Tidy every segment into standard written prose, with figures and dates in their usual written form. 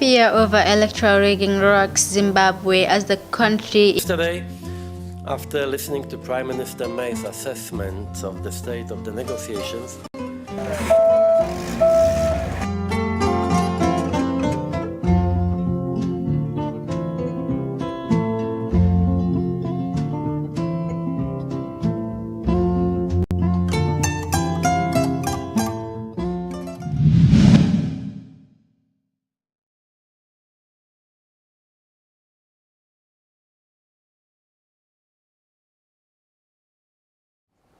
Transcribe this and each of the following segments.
Fear over electoral rigging rocks Zimbabwe as the country... Yesterday, after listening to Prime Minister May's assessment of the state of the negotiations,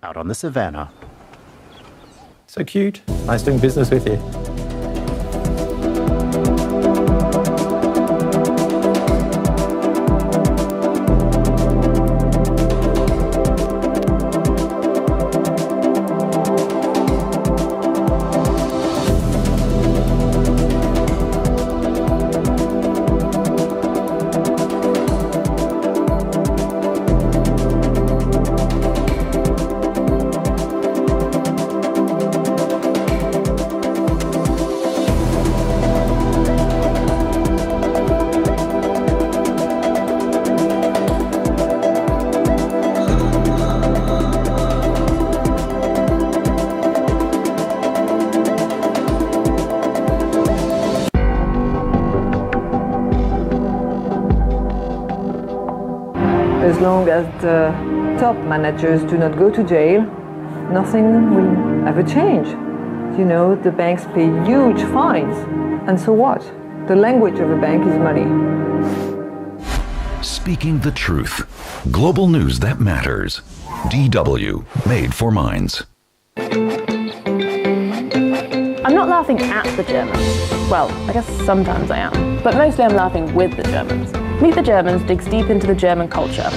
out on the savannah. So cute. Nice doing business with you. As long as the top managers do not go to jail, nothing will ever change. You know, the banks pay huge fines. And so what? The language of a bank is money. Speaking the truth. Global news that matters. DW, made for minds. I'm not laughing at the Germans. Well, I guess sometimes I am. But mostly I'm laughing with the Germans. Meet the Germans digs deep into the German culture,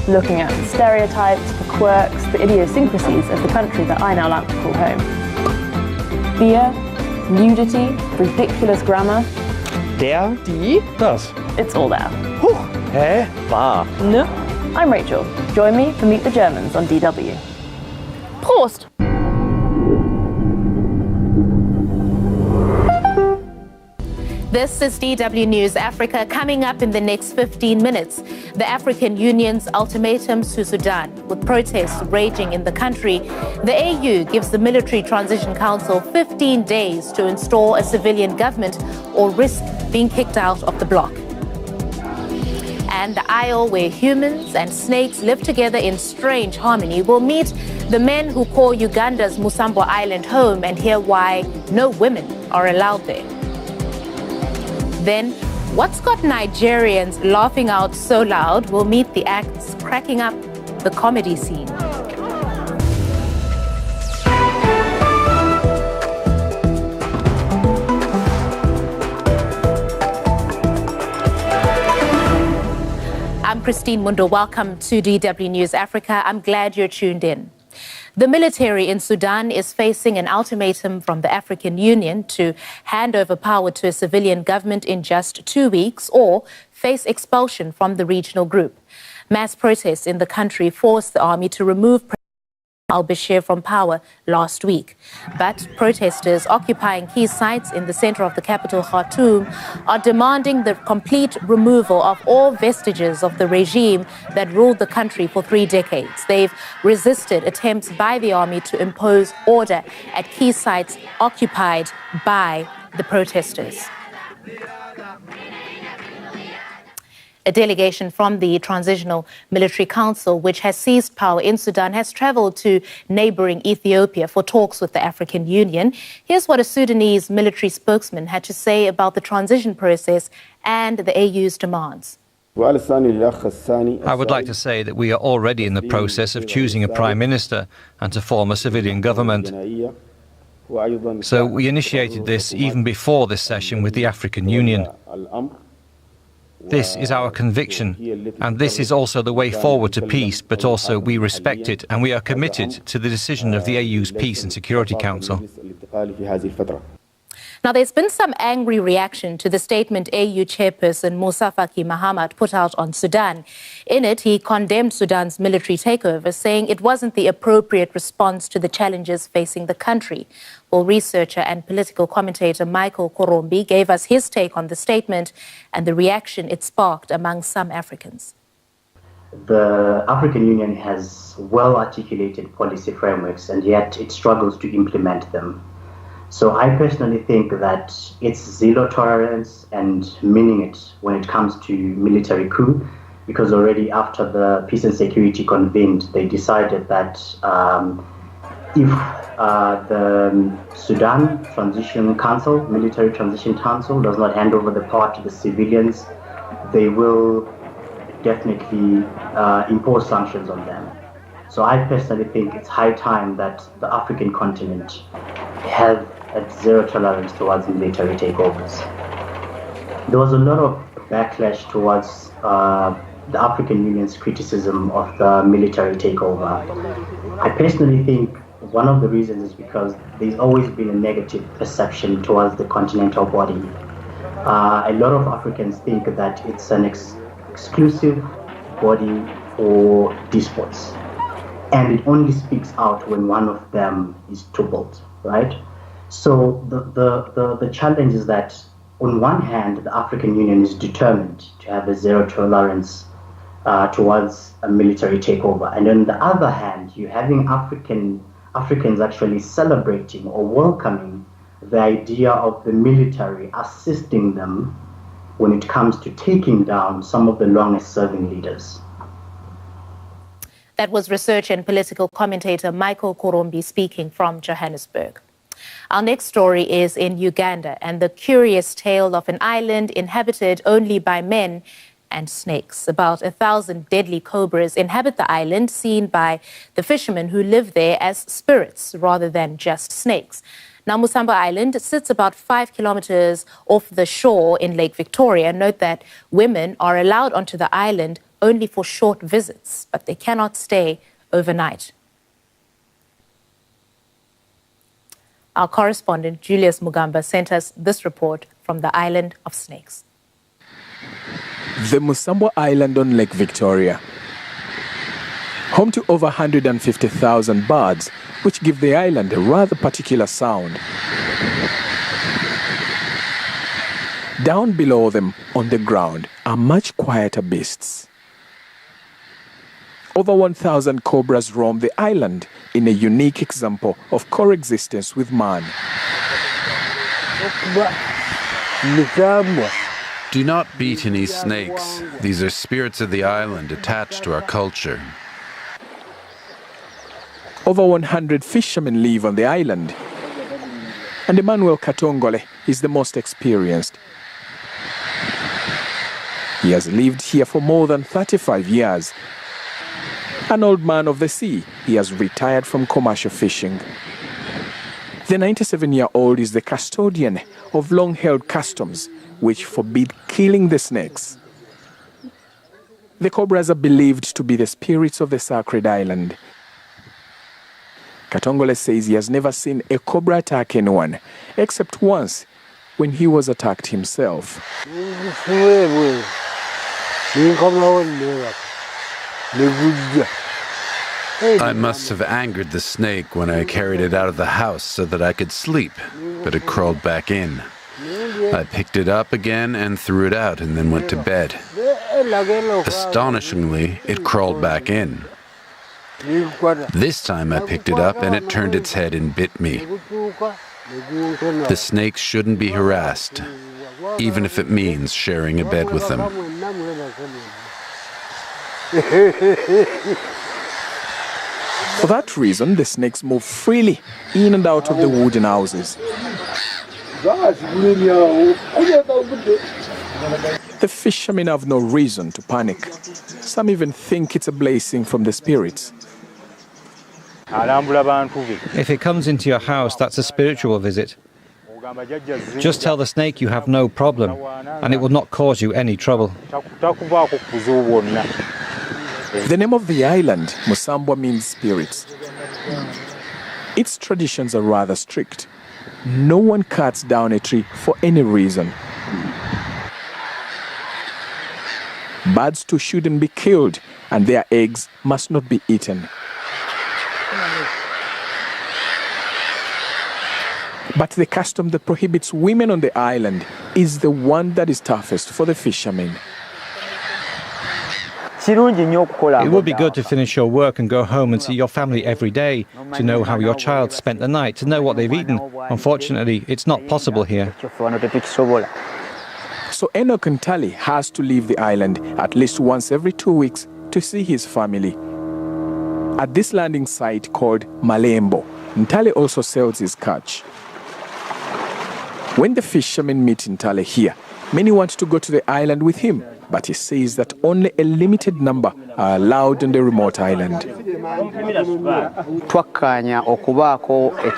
looking at the stereotypes, the quirks, the idiosyncrasies of the country that I now like to call home. Beer, nudity, ridiculous grammar. Der, die, das. It's all there. Hä? Wahr. Ne? I'm Rachel. Join me for Meet the Germans on DW. Prost! This is DW News Africa. Coming up in the next 15 minutes, the African Union's ultimatums to Sudan. With protests raging in the country, the AU gives the Military Transition Council 15 days to install a civilian government or risk being kicked out of the bloc. And the Isle, where humans and snakes live together in strange harmony, will meet the men who call Uganda's Musambwa Island home and hear why no women are allowed there. Then, what's got Nigerians laughing out so loud? We'll meet the acts cracking up the comedy scene. I'm Christine Mundo. Welcome to DW News Africa. I'm glad you're tuned in. The military in Sudan is facing an ultimatum from the African Union to hand over power to a civilian government in just 2 weeks or face expulsion from the regional group. Mass protests in the country forced the army to remove President al-Bashir from power last week. But protesters occupying key sites in the center of the capital, Khartoum, are demanding the complete removal of all vestiges of the regime that ruled the country for 3 decades. They've resisted attempts by the army to impose order at key sites occupied by the protesters. A delegation from the Transitional Military Council, which has seized power in Sudan, has traveled to neighboring Ethiopia for talks with the African Union. Here's what a Sudanese military spokesman had to say about the transition process and the AU's demands. I would like to say that we are already in the process of choosing a prime minister and to form a civilian government. So we initiated this even before this session with the African Union. This is our conviction, and this is also the way forward to peace, but also we respect it and we are committed to the decision of the AU's Peace and Security Council. Now, there's been some angry reaction to the statement AU chairperson Moussa Faki Mahamat put out on Sudan. In it, he condemned Sudan's military takeover, saying it wasn't the appropriate response to the challenges facing the country. Well, researcher and political commentator Michael Korombi gave us his take on the statement and the reaction it sparked among some Africans. The African Union has well-articulated policy frameworks, and yet it struggles to implement them. So I personally think that it's zero tolerance and meaning it when it comes to military coup, because already after the Peace and Security convened, they decided that if the Sudan Transition Council, Military Transition Council, does not hand over the power to the civilians, they will definitely impose sanctions on them. So I personally think it's high time that the African continent have a zero tolerance towards military takeovers. There was a lot of backlash towards the African Union's criticism of the military takeover. I personally think one of the reasons is because there's always been a negative perception towards the continental body. A lot of Africans think that it's an exclusive body for despots, and it only speaks out when one of them is toppled, right? So the challenge is that on one hand, the African Union is determined to have a zero tolerance towards a military takeover, and on the other hand, you're having Africans actually celebrating or welcoming the idea of the military assisting them when it comes to taking down some of the longest-serving leaders. That was researcher and political commentator Michael Korombi speaking from Johannesburg. Our next story is in Uganda and the curious tale of an island inhabited only by men and snakes. About 1,000 deadly cobras inhabit the island, seen by the fishermen who live there as spirits rather than just snakes. Now, Musamba Island sits about 5 kilometers off the shore in Lake Victoria. Note that women are allowed onto the island only for short visits, but they cannot stay overnight. Our correspondent, Julius Mugamba, sent us this report from the Island of Snakes. The Musamba Island on Lake Victoria. Home to over 150,000 birds, which give the island a rather particular sound. Down below them, on the ground, are much quieter beasts. Over 1,000 cobras roam the island in a unique example of coexistence with man. Do not beat any snakes. These are spirits of the island attached to our culture. Over 100 fishermen live on the island, and Emmanuel Katongole is the most experienced. He has lived here for more than 35 years. An old man of the sea, he has retired from commercial fishing. The 97-year-old is the custodian of long-held customs which forbid killing the snakes. The cobras are believed to be the spirits of the sacred island. Katongole says he has never seen a cobra attack anyone, except once when he was attacked himself. I must have angered the snake when I carried it out of the house so that I could sleep, but it crawled back in. I picked it up again and threw it out and then went to bed. Astonishingly, it crawled back in. This time I picked it up and it turned its head and bit me. The snakes shouldn't be harassed, even if it means sharing a bed with them. For that reason, the snakes move freely in and out of the wooden houses. The fishermen have no reason to panic. Some even think it's a blessing from the spirits. If it comes into your house, that's a spiritual visit. Just tell the snake you have no problem, and it will not cause you any trouble. The name of the island, Musamba, means spirits. Its traditions are rather strict. no one cuts down a tree for any reason. Birds too shouldn't be killed, and their eggs must not be eaten. But the custom that prohibits women on the island is the one that is toughest for the fishermen. It would be good to finish your work and go home and see your family every day, to know how your child spent the night, to know what they've eaten. Unfortunately, it's not possible here. So Enoch Ntale has to leave the island at least once every 2 weeks to see his family. At this landing site called Malembo, Ntale also sells his catch. When the fishermen meet Ntale here, many want to go to the island with him, but he says that only a limited number are allowed on the remote island.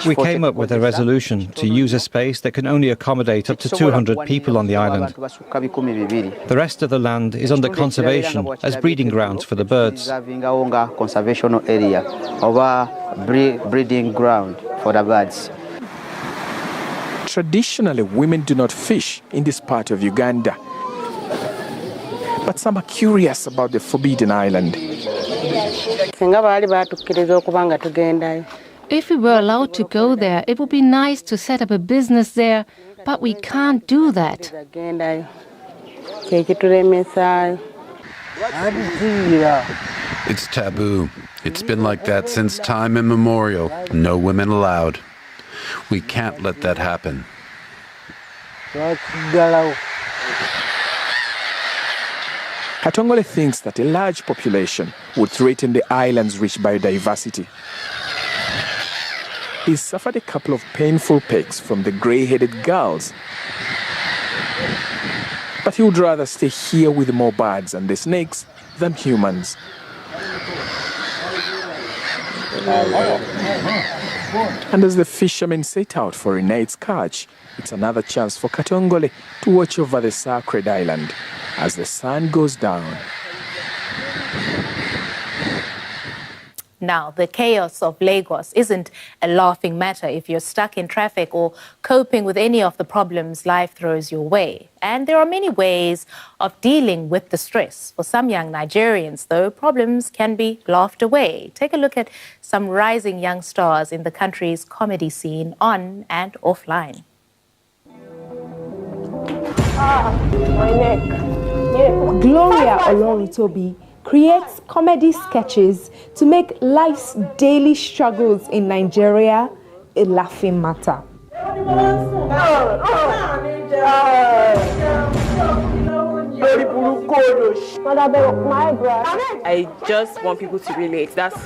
We came up with a resolution to use a space that can only accommodate up to 200 people on the island. The rest of the land is under conservation as breeding grounds for the birds. Breeding ground for the birds. Traditionally, women do not fish in this part of Uganda. But some are curious about the forbidden island. If we were allowed to go there, it would be nice to set up a business there, but we can't do that. It's taboo. It's been like that since time immemorial. No women allowed. We can't let that happen. Katongole thinks that a large population would threaten the island's rich biodiversity. He's suffered a couple of painful pecks from the grey-headed gulls. But he would rather stay here with more birds and the snakes than humans. And as the fishermen set out for a night's catch, it's another chance for Katongole to watch over the sacred island as the sun goes down. Now, the chaos of Lagos isn't a laughing matter if you're stuck in traffic or coping with any of the problems life throws your way. And there are many ways of dealing with the stress. For some young Nigerians, though, problems can be laughed away. Take a look at some rising young stars in the country's comedy scene on and offline. My neck. Gloria Oloruntobi creates comedy sketches to make life's daily struggles in Nigeria a laughing matter. I just want people to relate. That's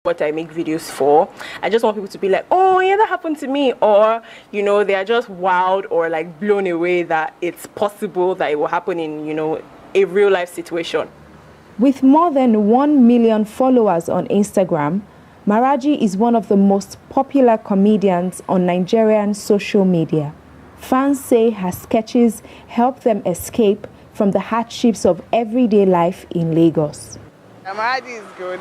what I make videos for. I just want people to be like, oh yeah, that happened to me, or you know, they are just wild or like blown away that it's possible that it will happen in, you know, a real life situation. With more than 1 million followers on Instagram, Maraji is one of the most popular comedians on Nigerian social media. Fans say her sketches help them escape from the hardships of everyday life in Lagos. Maraji is good.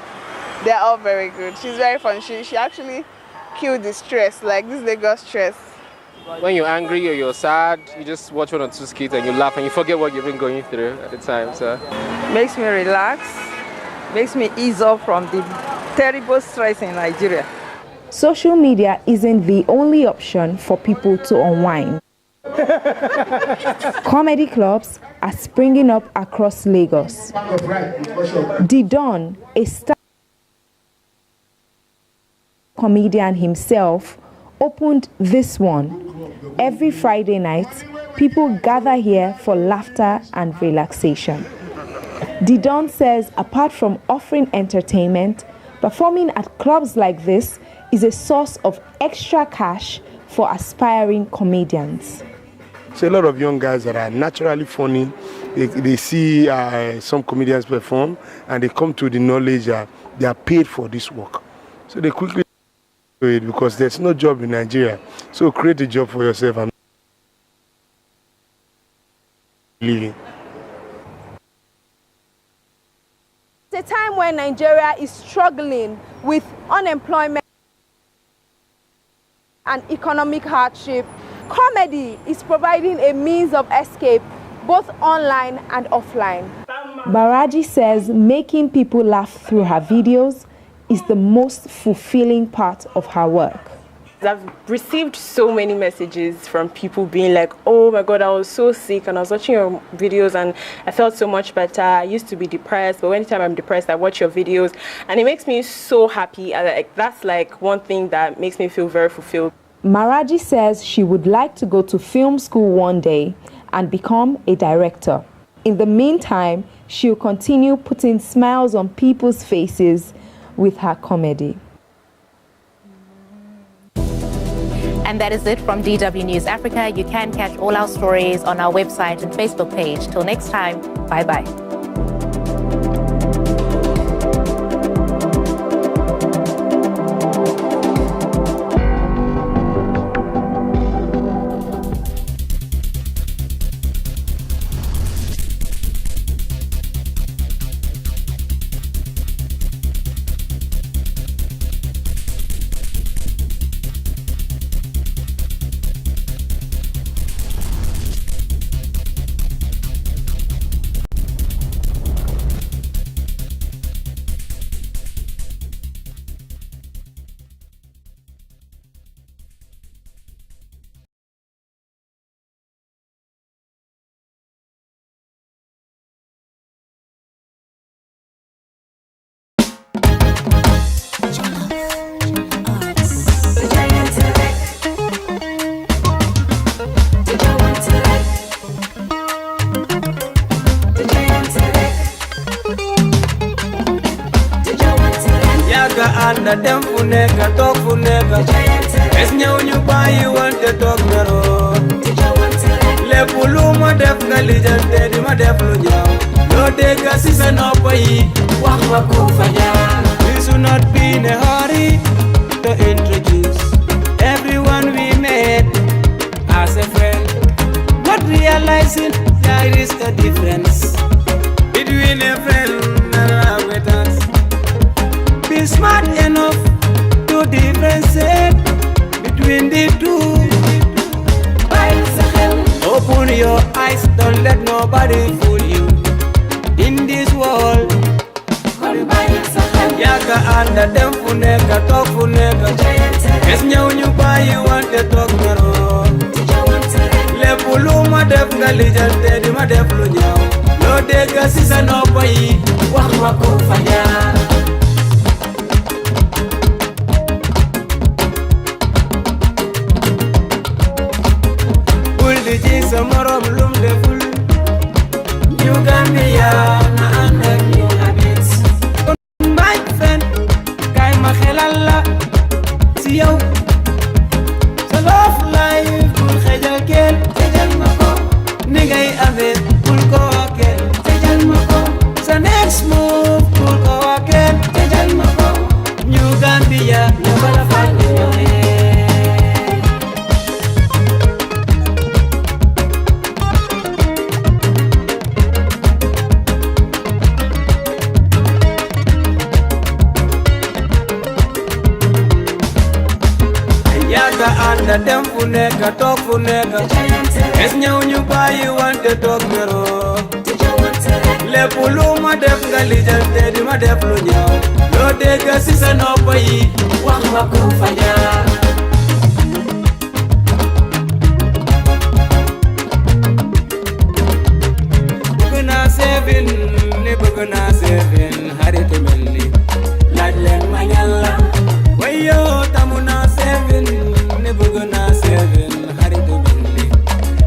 They're all very good. She's very fun. She actually killed the stress, like this Lagos stress. When you're angry or you're sad, you just watch 1 or 2 skits and you laugh and you forget what you've been going through at the time. So makes me relax, makes me ease off from the terrible stress in Nigeria. Social media isn't the only option for people to unwind. Comedy clubs are springing up across Lagos. Didon, a star comedian himself, opened this one. Every Friday night, people gather here for laughter and relaxation. Didon says apart from offering entertainment, performing at clubs like this is a source of extra cash for aspiring comedians. So a lot of young guys that are naturally funny, they see some comedians perform and they come to the knowledge that they are paid for this work. So they quickly do it because there's no job in Nigeria. So create a job for yourself and living. It's a time when Nigeria is struggling with unemployment and economic hardship, comedy is providing a means of escape, both online and offline. Baraji says making people laugh through her videos is the most fulfilling part of her work. I've received so many messages from people being like, oh my God, I was so sick and I was watching your videos and I felt so much better. I used to be depressed, but anytime I'm depressed, I watch your videos and it makes me so happy. That's like one thing that makes me feel very fulfilled. Maraji says she would like to go to film school one day and become a director. In the meantime, she'll continue putting smiles on people's faces with her comedy. And that is it from DW News Africa. You can catch all our stories on our website and Facebook page. Till next time, bye-bye. anda dem fu nekk toog fu nekk es ñëw ñu bàyyi wante toog meroo lépp lu ma def nga lijante di ma def lu ñaaw loo dégg si sa nopp yi wax ma ku fa jaar we should not be in a hurry to introduce everyone we met as a friend, not realizing there is a difference between a friend and an acquaintance. Be smart enough to differentiate between the two. Open your eyes, don't let nobody fool you in this world. Yaga anda dem fu nekk toog fu nekk es ñëw ñu bàyyi wante toog meroo lépp lu ma def nga lijante di ma def lu ñaaw loo dégg si sa nopp yi wax ma ku fa jaar. Bul di ji sa morom lum deful ñu Gambia na ànd ak ñu habit my friend kay ma xelal la si yow sa love life bul xejal kenn xejal ma ko ni ngay amee bul ko wax kenn xejal ma ko sa next move bul ko wax kenn xejal ma ko ñu Gambia ñu bala fal ñooy anda dem fu nekk toog fu nekk es ñëw ñu bàyyi wante toog meroo lépp lu ma def nga lijante di ma def lu ñaaw loo dégg si sa nopp yi wax ma ku fa jaar. bëgg naa seefin ni bëgg naa seefin xaritu mel ni laaj leen ma ñalla wayo tamu naa seefin bëgg naa seven xaritu bindi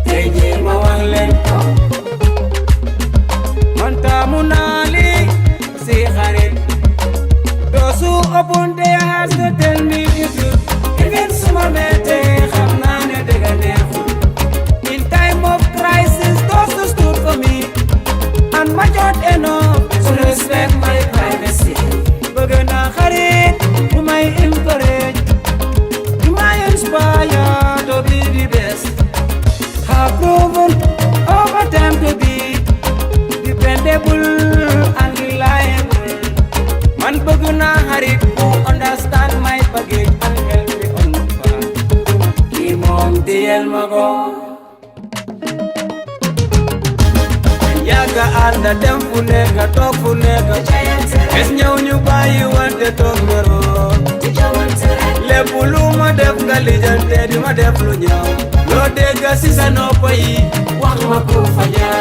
tey jii ma wax leen ko man taamu naa li si xarit doo su ëppunte has to tell me the truth even suma meete xam naa ne dëgg neexul in time of crisis those who stood for me and ma jot enough to respect Wanda dem funeka talk funeka. Es nyau nyuba you want to talk mero. Le bulu ma def galijante di ma def lu nyau. Lo dega sisa no payi wax ma ko faya.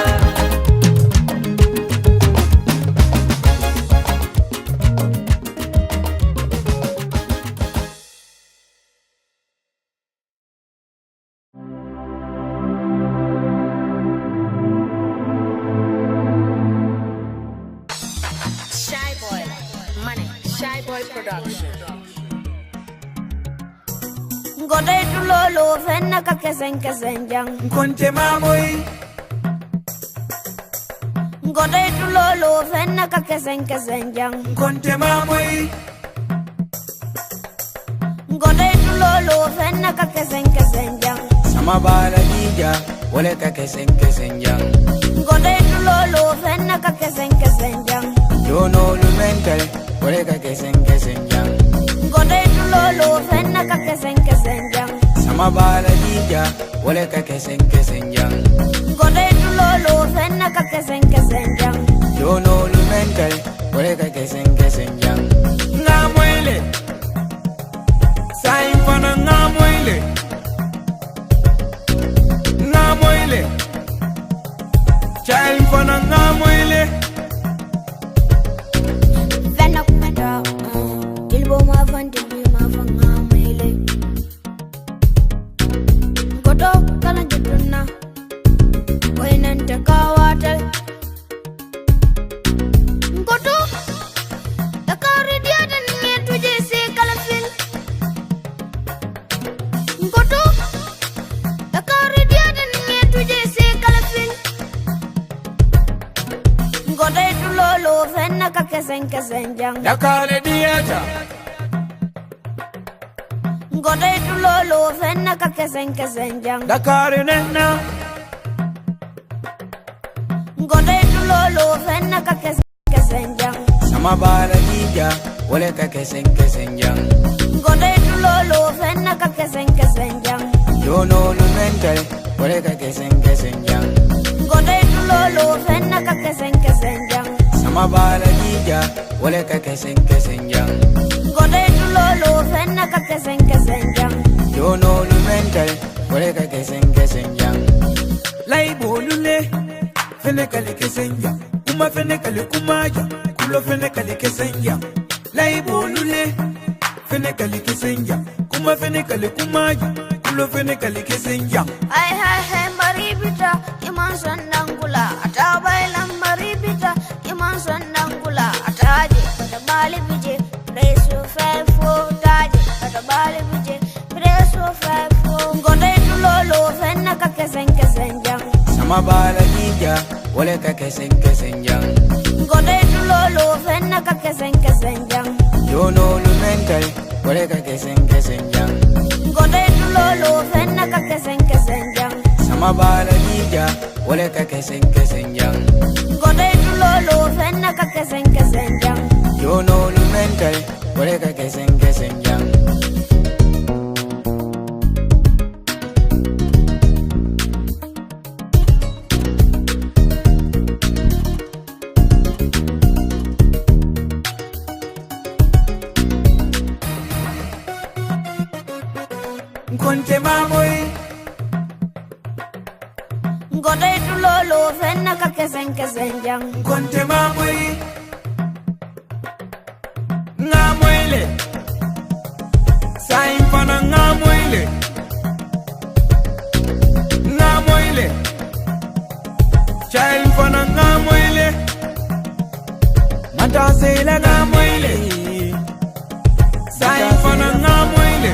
Ngode tulolo fenna ka kesen jang. Konte mamoy. Ngode tulolo fenna ka kesen jang. Konte mamoy. Ngode tulolo fenna ka kesen jang. Sama bala dija wale ka kesen jang. Ngode tulolo fenna ka kesen jang. Yo no lu mental wale ka kesen jang. Ngode tulolo fenna ka kesen jang. Sama bala dija wale ka kesen jang. Ngode tulolo fenna ka kesen jang. Yo no lu mental wale ka kesen jang. Nga moile Sain fana nga moile. Nga moile Child fana nga moile. Fenna kumata Dilbo ma vandi ma fanga moile. Ngodo kana jituna Koinante kawate. Ngodo Dakari dia dan nge tuje se kalafil. Ngodo Dakari dia dan nge tuje se kalafil. Ngode tulolo fenna ka kesen jang. Dakari dia ta. Ngode tulolo fenna ka kesen jang. Dakari nenna. Ngode tulolo fenna ka kesen jang. Sama bala dija wale ka kesen jang. Ngode tulolo fenna ka kesen jang. Yo no lu mental wale ka kesen jang. Ngode tulolo fenna ka kesen jang. Sama bala dija wale ka kesen jang. Ngode tulolo fenna ka kesen jang. Yo no lu mental wale ka kesen jang. Lai bolule fene kali kesen jang. Kuma fene kali kumaja kulo fene kali kesen jang. Lai bolule fene kali kesen jang. Kuma fene kali kumaja kulo fene kali kesen jang. Hai maribita iman sandangula atabailam maribita iman sandangula ataje pada bali bije preso fefo taje pada bali bije preso fefo. Ngode tulolo fenna ka kesen jang. Sama bala dija wale ka kesen jang. Ngode tulolo fenna ka kesen jang. Yo no lu mental wale ka kesen jang. Ngode tulolo fenna ka kesen jang. Sama bala dija wale ka kesen jang. Ngode tulolo fenna ka kesen jang. Yo no lu mental wale ka kesen jang. Konte mamoy. Ngode tulolo fenna ka kesen jang. Konte mamoy. Nga moile Sain fana nga moile. Nga moile Child fana nga moile. Mata se la nga moile. Sain fana nga moile.